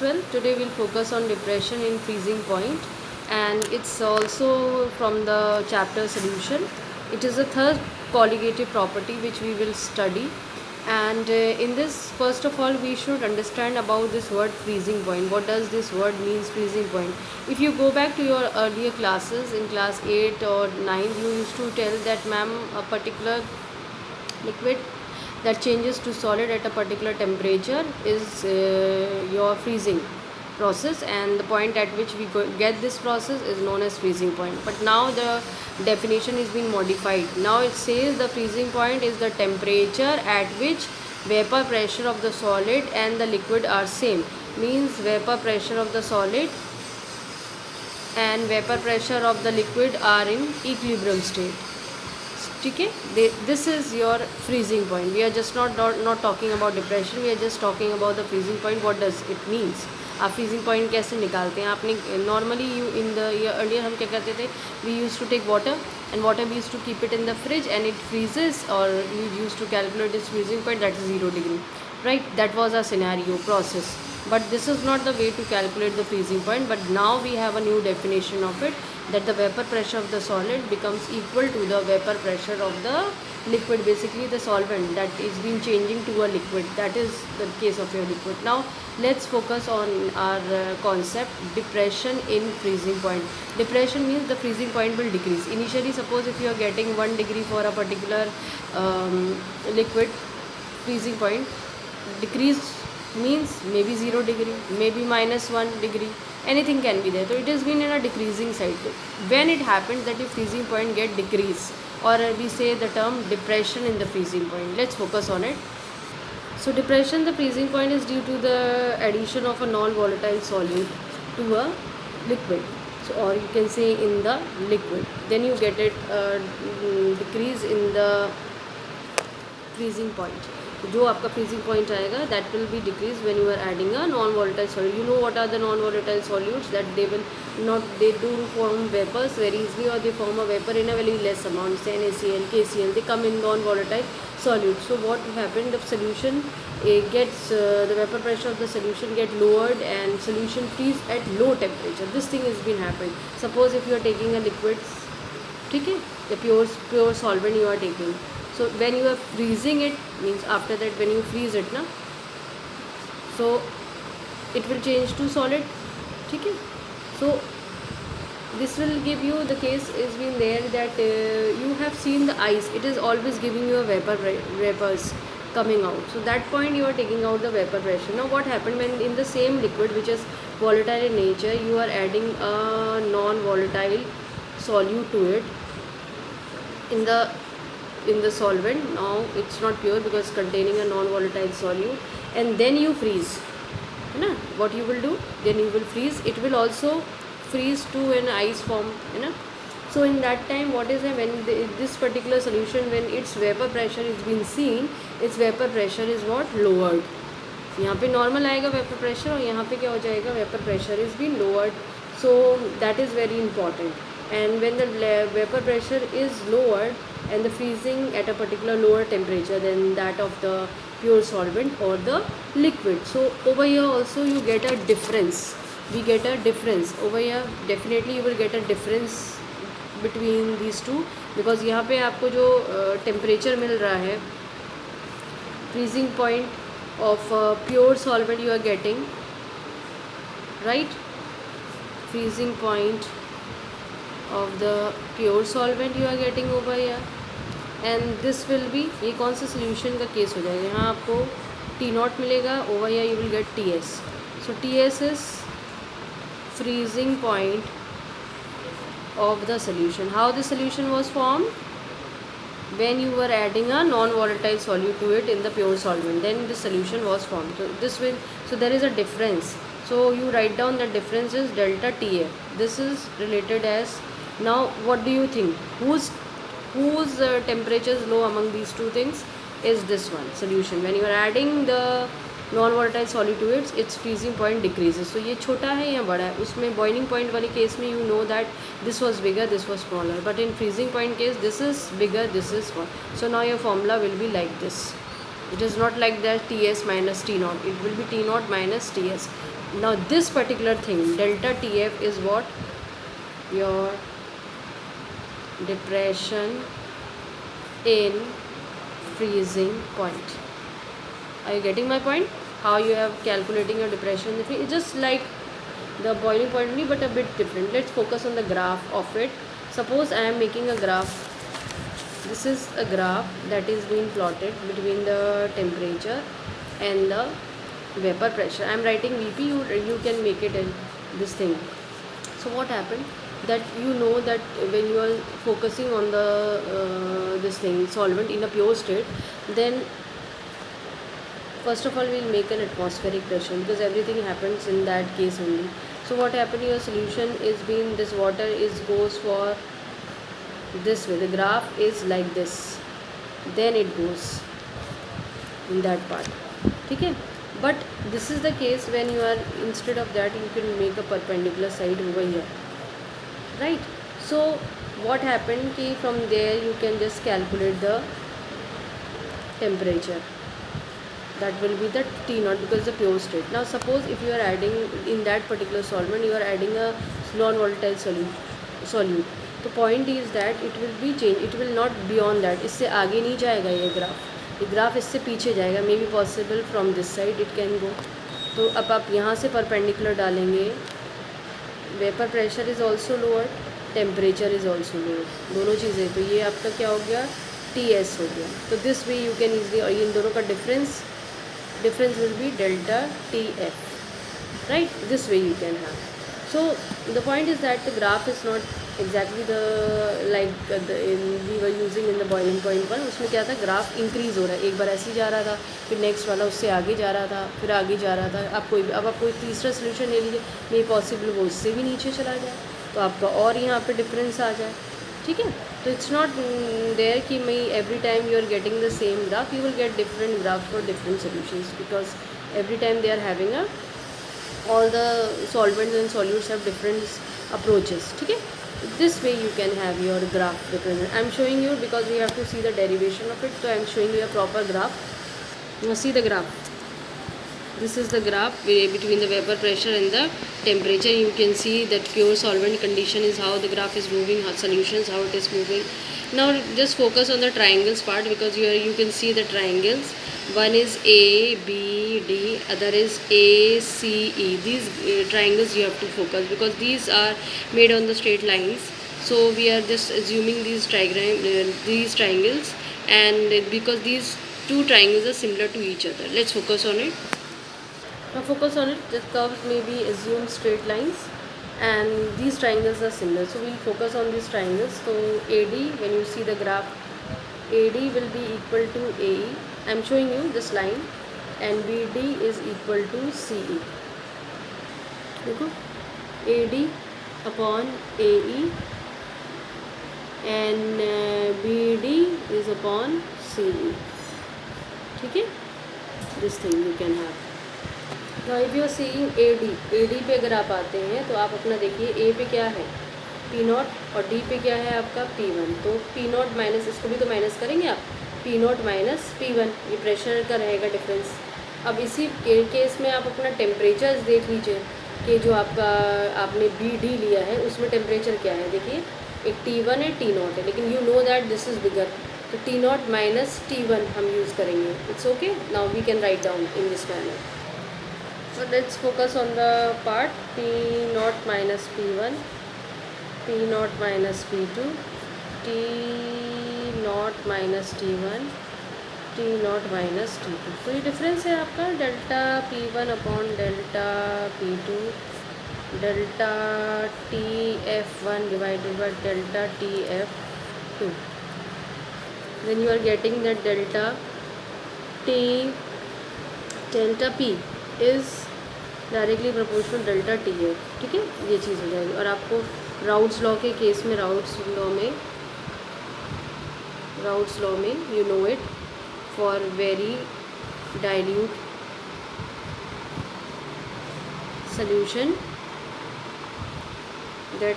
12. Today we'll focus on depression in freezing point, and it's also from the chapter solution. It is a third colligative property which we will study, and in this, first of all, we should understand about this word freezing point. What does this word means, freezing point? If you go back to your earlier classes in class 8 or 9, you used to tell that ma'am, a particular liquid that changes to solid at a particular temperature is your freezing process, and the point at which we get this process is known as freezing point. But now the definition is being modified. Now it says the freezing point is the temperature at which vapor pressure of the solid and the liquid are same. Means vapor pressure of the solid and vapor pressure of the liquid are in equilibrium state. ठीक है, this is your freezing point. We are just not talking about depression, we are just talking about the freezing point. What does it means? आप freezing point कैसे निकालते हैं? आपने normally you in the earlier हम क्या करते थे? We used to take water and water we used to keep it in the fridge and it freezes, or you used to calculate its freezing point, that is 0 degree, right? That was a scenario process. But this is not the way to calculate the freezing point. But now we have a new definition of it, that the vapor pressure of the solid becomes equal to the vapor pressure of the liquid, basically the solvent that is being changing to a liquid. That is the case of your liquid. Now let's focus on our concept, depression in freezing point. Depression means the freezing point will decrease. Initially, suppose if you are getting 1 degree for a particular liquid, freezing point decrease means maybe 0 degree, maybe -1 degree, anything can be there. So it has been in a decreasing cycle. When it happens that your freezing point get decreased, or we say the term depression in the freezing point, let's focus on it. So depression, the freezing point is due to the addition of a non-volatile solute to a liquid. So, or you can say in the liquid, then you get it decrease in the freezing point. जो आपका freezing point आएगा, that will be decreased when you are adding a non-volatile solute. You know what are the non-volatile solutes? That they do form vapors very easily, or they form a vapor in a very less amount. Say NaCl, KCl, they come in non-volatile solutes. So what will happen? The solution gets the vapor pressure of the solution get lowered, and solution freeze at low temperature. This thing has been happening. Suppose if you are taking a liquid, ठीक है, the pure solvent you are taking. So when you are freezing it, means after that when you freeze it ना, so it will change to solid, ठीक है. So this will give you, the case is been there that you have seen the ice, it is always giving you a vapors coming out. So that point you are taking out the vapor pressure. Now what happened when in the same liquid which is volatile in nature, you are adding a non-volatile solute to it in the solvent. Now it's not pure because containing a non-volatile solute, and then you freeze, है ना? What you will do, then you will freeze. It will also freeze to an ice form, है ना? So in that time what is when this particular solution, when its vapor pressure is being seen, its vapor pressure is what, lowered. यहाँ पे normal आएगा vapor pressure, और यहाँ पे क्या हो जाएगा, vapor pressure is being lowered. So that is very important. And when the vapor pressure is lowered and the freezing at a particular lower temperature than that of the pure solvent or the liquid, so over here also you get a difference. We get a difference over here. Definitely you will get a difference between these two, because यहाँ पे आपको जो temperature मिल रहा है, freezing point of pure solvent you are getting, right? Freezing point of the pure solvent you are getting over here, and this will be, ये कौन सा solution का केस हो जाएगा, यहाँ आपको T0 मिलेगा, over here you will get Ts. So Ts is freezing point of the solution. How the solution was formed? When you were adding a non-volatile solute to it in the pure solvent, then the solution was formed. So this will, so there is a difference. So you write down the difference is delta Ta. This is related as, now what do you think, whose temperature is low among these two things? Is this one solution. When you are adding the non-volatile solute to it, its freezing point decreases. So ये छोटा है या बड़ा है, उसमें boiling point वाले case में you know that this was bigger, this was smaller, but in freezing point case this is bigger, this is small. So now your formula will be like this. It is not like that Ts minus T0, it will be T0 minus Ts. Now this particular thing, delta TF, is what? Your depression in freezing point. Are you getting my point? How you have calculating your depression? It's just like the boiling point only, but a bit different. Let's focus on the graph of it. Suppose I am making a graph. This is a graph that is being plotted between the temperature and the vapor pressure. I am writing VP. You can make it in this thing. So what happened? That you know that when you are focusing on the this thing solvent in a pure state, then first of all we'll make an atmospheric pressure, because everything happens in that case only. So what happened, your solution is being, this water is goes for this way, the graph is like this, then it goes in that part. Okay, but this is the case when you are, instead of that you can make a perpendicular side over here, right? So what happened ki from there you can just calculate the temperature. That will be the T naught, because it's a pure state. Now suppose if you are adding in that particular solvent, you are adding a non-volatile solute. The point is that it will be changed, it will not beyond that, इससे आगे नहीं जाएगा ये graph इससे पीछे जाएगा. May be possible from this side it can go. तो अब आप यहाँ से परपेंडिकुलर डालेंगे, vapour pressure is also lower, temperature is also lower, दोनों चीज़ें. तो ये आपका क्या हो गया, TS हो गया. तो this way you can easily, और इन दोनों का difference will be delta TF, right? This way you can have. So the point is that the graph is not exactly the like we were using in the boiling point पर. उसमें क्या था, graph increase हो रहा है, एक बार ऐसे ही जा रहा था, फिर नेक्स्ट वाला उससे आगे जा रहा था, फिर आगे जा रहा था. अब आप कोई तीसरा सोल्यूशन ले लीजिए, नहीं पॉसिबल वो उससे भी नीचे चला जाए, तो आपका और यहाँ पे डिफरेंस आ जाए. ठीक है, तो इट्स नॉट देयर कि मैं every time you are getting the same graph, you will get different graph for different solutions, because every time they are having a all the solvents and solutes have different approaches. ठीक है, this way you can have your graph represent. I am showing you because we have to see the derivation of it, so I am showing you a proper graph. Now see the graph. This is the graph between the vapor pressure and the temperature. You can see that pure solvent condition is how the graph is moving, how solutions, how it is moving. Now just focus on the triangles part, because you can see the triangles. One is A, B, D, other is A, C, E. These triangles you have to focus, because these are made on the straight lines. So we are just assuming these triangles, and because these two triangles are similar to each other, let's focus on it. Now focus on it. The curves may be assumed straight lines, and these triangles are similar. So we'll focus on these triangles. So AD, when you see the graph, AD will be equal to AE. I am showing you this line, and BD is equal to CE. देखो, AD upon AE and BD is upon CE. ठीक है, this thing you can have. Now if you are seeing AD पे अगर आप आते हैं तो आप अपना देखिए, A पे क्या है P नॉट, और D पे क्या है आपका P1. तो P नॉट माइनस, इसको भी तो माइनस करेंगे आप, P नॉट माइनस P1, ये प्रेशर का रहेगा डिफरेंस. अब इसी केस में आप अपना टेम्परेचर देख लीजिए कि जो आपने BD लिया है उसमें टेम्परेचर क्या है. देखिए, एक T1 है, T नॉट है, लेकिन you know that this is bigger, तो T नॉट माइनस T1 हम यूज़ करेंगे. It's okay. Now we can write down in this manner. So let's focus on the part P naught minus P1, P naught minus P2, T naught minus T1, T naught minus T2. तो ये difference है आपका delta P1 upon delta P2, delta TF1 divided by delta TF2. Then you are getting that delta P is directly proportional delta TF. ठीक है, ये चीज़ हो जाएगी. और आपको राउट्स लॉ के केस में, राउट्स लॉ में you know it, for very dilute solution that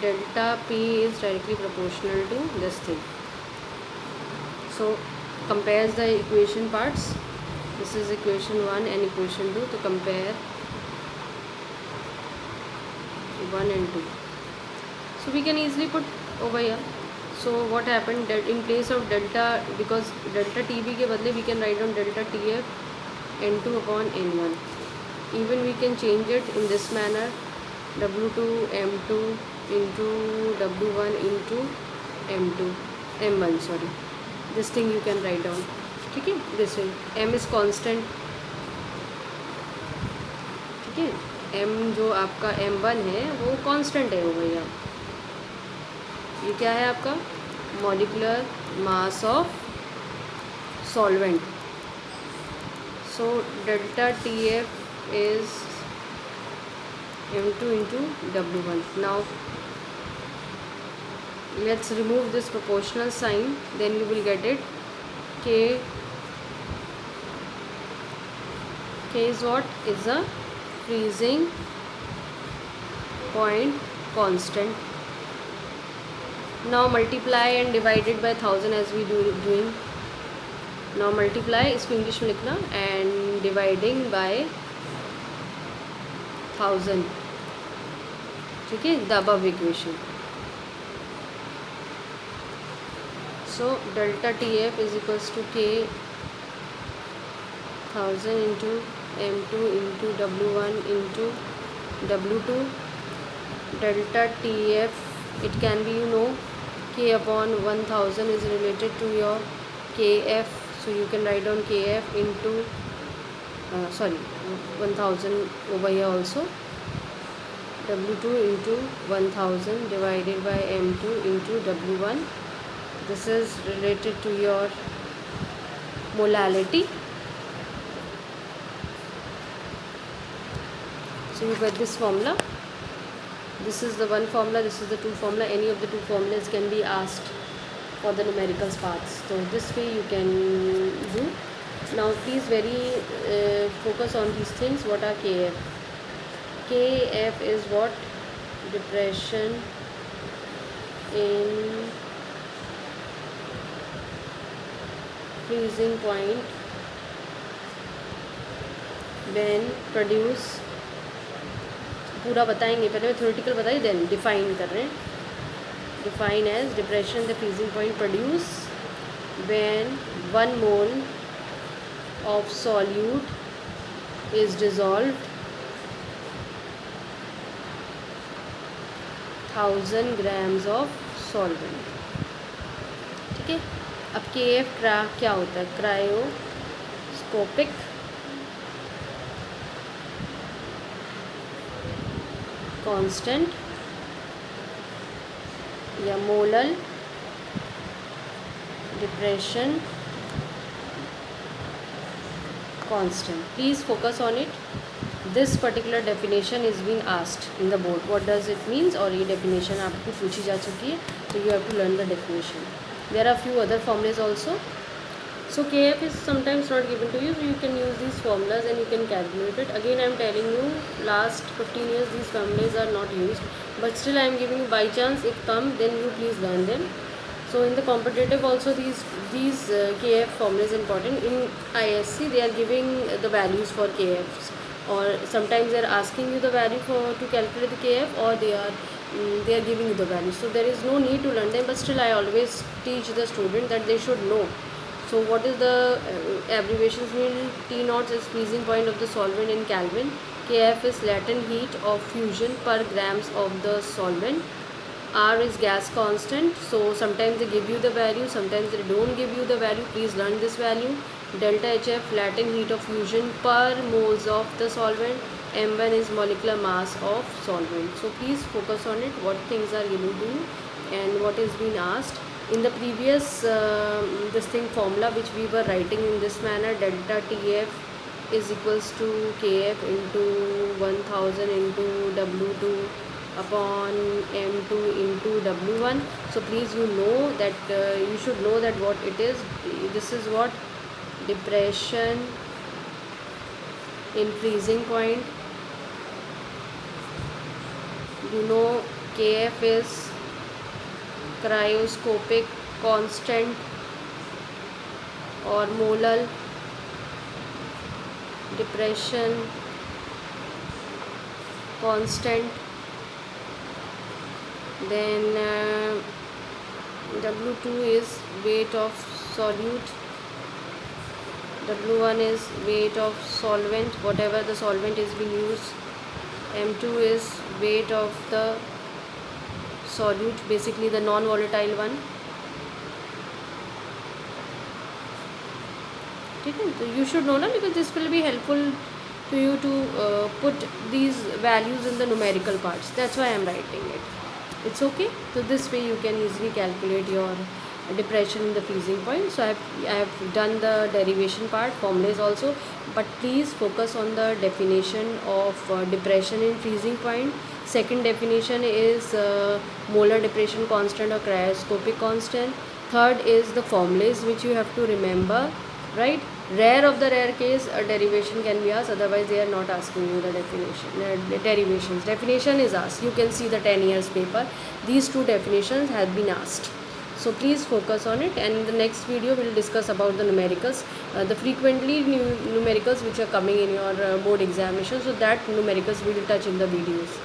delta P is directly proportional to this thing. So compares the equation parts. This is equation 1 and equation 2. To compare 1 and 2. So we can easily put over here. So what happened that in place of delta, because delta TB के बदले we can write down delta TF N2 upon N1. Even we can change it in this manner, W2 M2 into W1 into M2 M1 sorry. This thing you can write down. ठीक है, this way M is constant. ठीक है, M जो आपका M1 है वो constant है वो भैया. ये क्या है आपका molecular mass of solvent. So delta TF is M2 into W1. Now let's remove this proportional sign, then you will get it. K is what? Is a freezing point constant. Now multiply and divide it by 1000 as we doing. Now multiply इसको English में लिखना and dividing by 1000. ठीक है, the above equation. So delta TF is equals to K 1000 into M2 into W1 into W2. Delta TF, it can be, you know, K upon 1000 is related to your KF, so you can write down KF into 1000 over here also. W2 into 1000 divided by M2 into W1. This is related to your molality. So you get this formula. This is the one formula, this is the two formula. Any of the two formulas can be asked for the numerical parts. So this way you can do. Now please very focus on these things. What are KF? KF is what? Depression in freezing point when produce. पूरा बताएंगे, पहले मैं theoretical बताई then define कर रहे हैं. Define as depression the freezing point produce when 1 mole of solute is dissolved 1000 grams of solvent. ठीक है, अब KF क्या होता है? क्रायोस्कोपिक कांस्टेंट या molal depression constant. Please focus on it. This particular definition is been asked in the board. What does it means? और ये definition आपको पूछी जा चुकी है, तो you have to learn the definition. There are few other formulas also. So KF is sometimes not given to you, so you can use these formulas and you can calculate it. Again I am telling you, last 15 years these formulas are not used, but still I am giving you, by chance if come then you please learn them. So in the competitive also these KF formulas important. In ISC they are giving the values for KFs, or sometimes they are asking you the value to calculate the KF, or they are giving you the value. So there is no need to learn them, but still I always teach the student that they should know. So what is the abbreviations mean? T naught is freezing point of the solvent in Kelvin. Kf is latent heat of fusion per grams of the solvent. R is gas constant. So sometimes they give you the value, sometimes they don't give you the value. Please learn this value. Delta Hf latent heat of fusion per moles of the solvent. M1 is molecular mass of solvent. So please focus on it, what things are given to you and what is being asked. In the previous this thing formula which we were writing in this manner, delta TF is equals to KF into 1000 into W2 upon M2 into W1. So please you know that you should know that what it is. This is what? Depression in freezing point. You know KF is cryoscopic constant और molal depression constant Then W2 is weight of solute, W1 is weight of solvent, whatever the solvent is being used. M2 is weight of the solute, basically the non-volatile one. Okay, so you should know now, because this will be helpful to you to put these values in the numerical parts. That's why I am writing it. It's okay. So this way you can easily calculate your depression in the freezing point. So I have done the derivation part, formulas also, but please focus on the definition of depression in freezing point. Second definition is molar depression constant or cryoscopic constant. Third is the formulas which you have to remember, right? Rare of the rare case a derivation can be asked, otherwise they are not asking you the definition, the derivations. Definition is asked, you can see the 10 years paper, these two definitions have been asked. So please focus on it, and in the next video we will discuss about the numericals, the frequently numericals which are coming in your board examination. So that numericals we will touch in the videos.